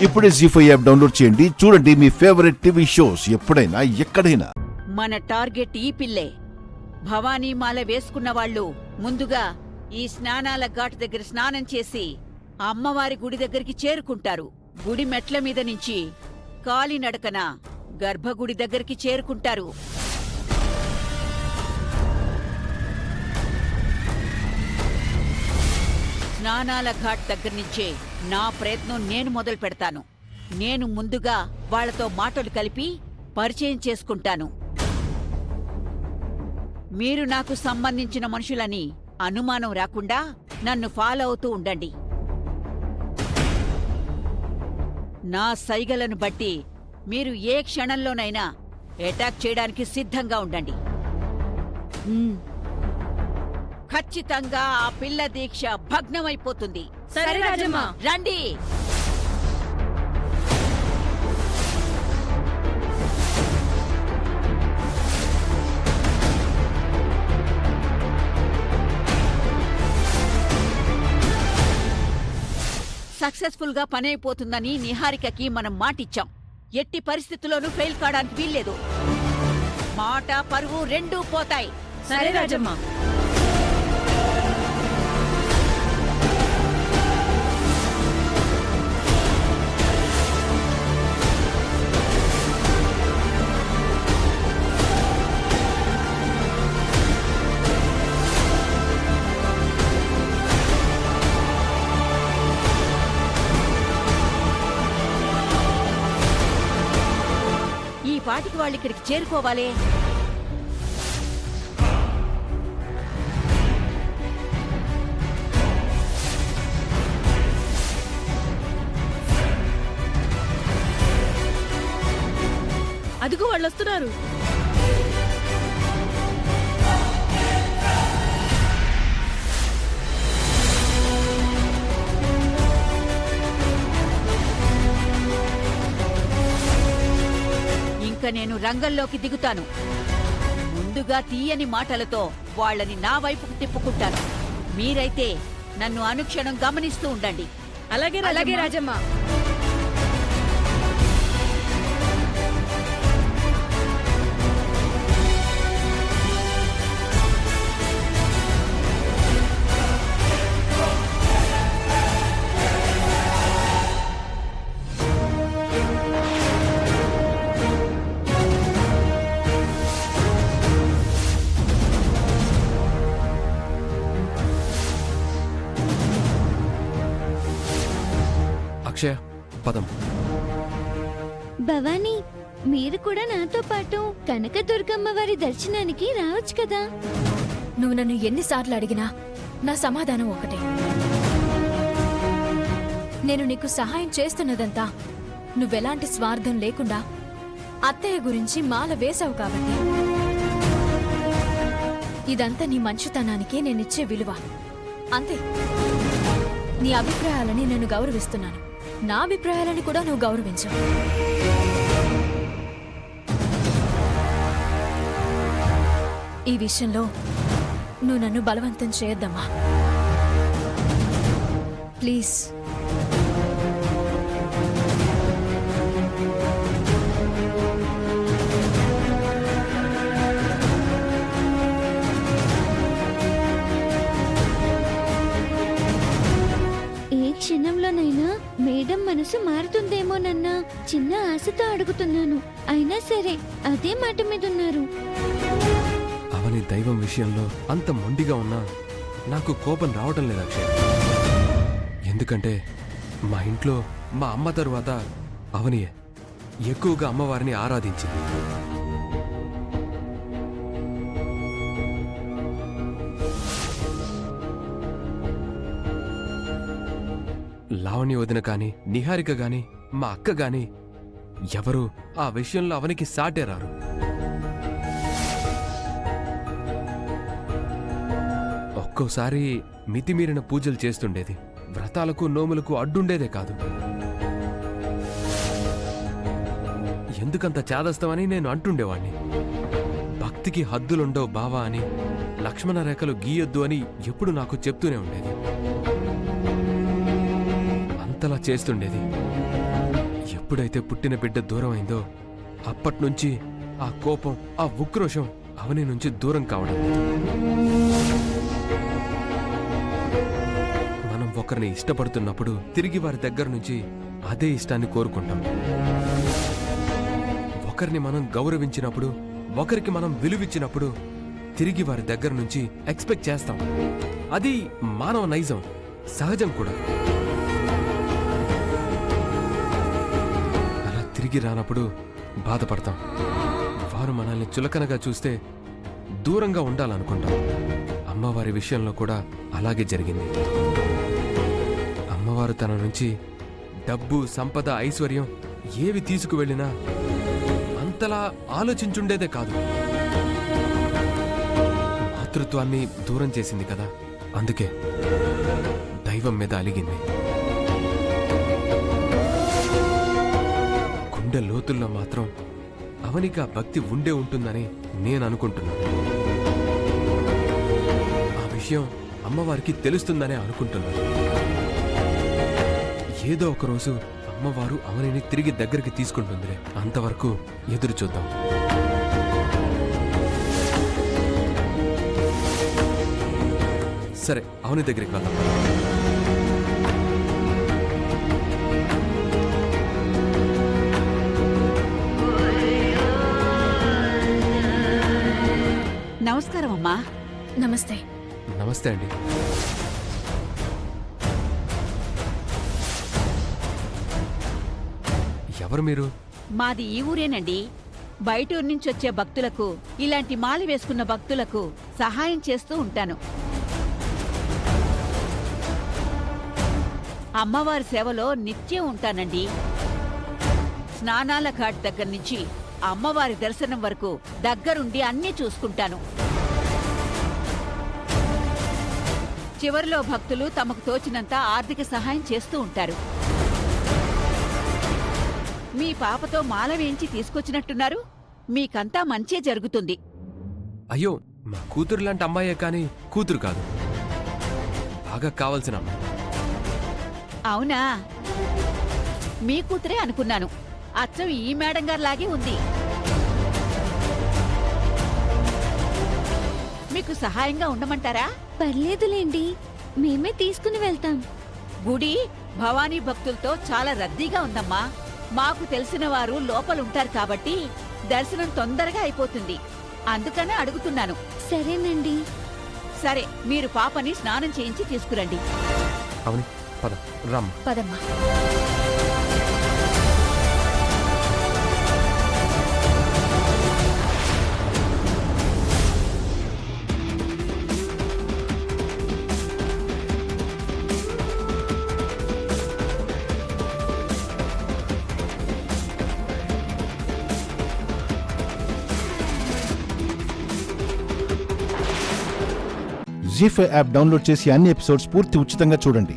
ఇప్పుడే జీ5 app download చేయండి. చూడండి మీ ఫేవరెట్ టీవీ షోస్ ఎప్పుడైనా ఎక్కడైనా. మన టార్గెట్ ఈ పిల్లే. భవానీ మాల వేసుకున్న వాళ్ళు ముందుగా ఈ స్నానాల ఘాట్ దగ్గర స్నానం చేసి అమ్మవారి గుడి దగ్గరికి చేరుకుంటారు. గుడి మెట్ల మీద నుంచి కాలినడకన గర్భగుడి దగ్గరికి చేరుకుంటారు. స్నానాల ఘాట్ దగ్గర నుంచే నా ప్రయత్నం నేను మొదలు పెడతాను. నేను ముందుగా వాళ్లతో మాటలు కలిపి పరిచయం చేసుకుంటాను. మీరు నాకు సంబంధించిన మనుషులని అనుమానం రాకుండా నన్ను ఫాలో అవుతూ ఉండండి. నా సైగలను బట్టి మీరు ఏ క్షణంలోనైనా అటాక్ చేయడానికి సిద్ధంగా ఉండండి. ఖచ్చితంగా ఆ పిల్ల దీక్ష భగ్నమైపోతుంది. సరే రాజమ్మ, రండి. సక్సెస్ఫుల్ గా పని అయిపోతుందని నిహారికకి మనం మాటిచ్చాం. ఎట్టి పరిస్థితుల్లోనూ ఫెయిల్ కావడానికి వీల్లేదు. మాట పరువు రెండూ పోతాయి. సరే రాజమ్మ. ఈ పాటికి వాళ్ళు ఇక్కడికి చేరుకోవాలి. అదిగో వాళ్ళు వస్తున్నారు. ఇంకా నేను రంగంలోకి దిగుతాను. ముందుగా తీయని మాటలతో వాళ్ళని నా వైపుకు తిప్పుకుంటాను. మీరైతే నన్ను అనుక్షణం గమనిస్తూ ఉండండి. అలాగే రాజమ్మ. అక్షయ, పదం. భవానీ, మీరు కూడా నాతో పాటు కనకదుర్గమ్మ వారి దర్శనానికి రావచ్చు కదా. నువ్వు నన్ను ఎన్నిసార్లు అడిగినా నా సమాధానం ఒకటే. నేను నీకు సహాయం చేస్తున్నదంతా నువ్వెలాంటి స్వార్థం లేకుండా అత్తయ్య గురించి మాల వేశావు కాబట్టి. ఇదంతా నీ మంచితనానికి నేనిచ్చే విలువ అంతే. నీ అభిప్రాయాలని నేను గౌరవిస్తున్నాను. నా అభిప్రాయాలని కూడా నువ్వు గౌరవించవు. ఈ విషయంలో నువ్వు నన్ను బలవంతం చేయొద్దమ్మా, ప్లీజ్. క్షణంలోనైనా మేడం మనసు మారుతుందేమోనన్న చిన్న ఆశతో అడుగుతున్నాను. అయినా సరే అదే మాట మీద ఉన్నారు. అవని దైవం విషయంలో అంత మొండిగా ఉన్నా నాకు కోపం రావటం లేదు అక్షయ్. ఎందుకంటే మా ఇంట్లో మా అమ్మ తరువాత అవనియే ఎక్కువగా అమ్మవారిని ఆరాధించింది. లావణ్య వదిన కాని, నిహారిక గాని, మా అక్క గాని ఎవరు ఆ విషయంలో అవనికి సాటే రారు. ఒక్కోసారి మితిమీరిన పూజలు చేస్తుండేది. వ్రతాలకు నోములకు అడ్డుండేదే కాదు. ఎందుకంత చాదస్తమని నేను అంటుండేవాణ్ణి. భక్తికి హద్దులుండవు బావా అని, లక్ష్మణ రేఖలు గీయొద్దు అని ఎప్పుడు నాకు చెప్తూనే ఉండేది. అంతలా చేస్తుండేది. ఎప్పుడైతే పుట్టిన బిడ్డ దూరం అయిందో అప్పట్నుంచి ఆ కోపం, ఆ ఉక్రోషం అవని నుంచి దూరం కావడం లేదు. మనం ఒకరిని ఇష్టపడుతున్నప్పుడు తిరిగి వారి దగ్గర నుంచి అదే ఇష్టాన్ని కోరుకుంటాం. ఒకరిని మనం గౌరవించినప్పుడు, ఒకరికి మనం విలువిచ్చినప్పుడు తిరిగి వారి దగ్గర నుంచి ఎక్స్పెక్ట్ చేస్తాం. అది మానవ నైజం, సహజం కూడా. అలా తిరిగి రానప్పుడు బాధపడతాం. వారు మనల్ని చులకనగా చూస్తే దూరంగా ఉండాలనుకుంటాం. అమ్మవారి విషయంలో కూడా అలాగే జరిగింది. అమ్మవారు తన నుంచి డబ్బు, సంపద, ఐశ్వర్యం ఏవి తీసుకువెళ్ళినా అంతలా ఆలోచించుండేదే కాదు. మాతృత్వాన్ని దూరం చేసింది కదా, అందుకే దైవం మీద అలిగింది. గుండె లోతుల్లో మాత్రం అవనికి ఆ భక్తి ఉండే ఉంటుందని నేను అనుకుంటున్నాను. ఆ విషయం అమ్మవారికి తెలుస్తుందనే అనుకుంటున్నాను. ఏదో ఒక రోజు అమ్మవారు అవనిని తిరిగి దగ్గరికి తీసుకుంటుందిలే. అంతవరకు ఎదురు చూద్దాం. సరే, అవని దగ్గరికి వెళ్దాం. నమస్కారం అమ్మా. నమస్తే. నమస్తే అండి. ఎవరు మీరు? మాది ఈ ఊరేనండి. బయటూరు నుంచి వచ్చే భక్తులకు, ఇలాంటి మాల వేసుకున్న భక్తులకు సహాయం చేస్తూ ఉంటాను. అమ్మవారి సేవలో నిత్యం ఉంటానండి. స్నానాల ఘాట్ దగ్గర నుంచి అమ్మవారి దర్శనం వరకు దగ్గరుండి అన్నీ చూసుకుంటాను. చివరిలో భక్తులు తమకు తోచినంత ఆర్థిక సహాయం చేస్తూ ఉంటారు. మీ పాపతో మాల వేయించి తీసుకొచ్చినట్టున్నారు. మీకంతా మంచే జరుగుతుంది. అయ్యో, మా కూతురు లాంటి అమ్మాయే కానీ కూతురు కాదు. బాగా కావాల్సిన అమ్మాయి. అవునా? మీ కూతురే అనుకున్నాను. అచ్చం ఈ మేడం గారిలాగే ఉంది. మీకు సహాయంగా ఉండమంటారా? పర్లేదులేండి, మేమే తీసుకుని వెళ్తాం. గుడి భవానీ భక్తులతో చాలా రద్దీగా ఉందమ్మా. మాకు తెలిసిన వారు లోపలుంటారు కాబట్టి దర్శనం తొందరగా అయిపోతుంది. అందుకనే అడుగుతున్నాను. సరేనండి. సరే, మీరు పాపని స్నానం చేయించి తీసుకురండి. అవని, పద, రామ్. పదమ్మా. జీ5 యాప్ డౌన్లోడ్ చేసి అన్ని ఎపిసోడ్స్ పూర్తి ఉచితంగా చూడండి.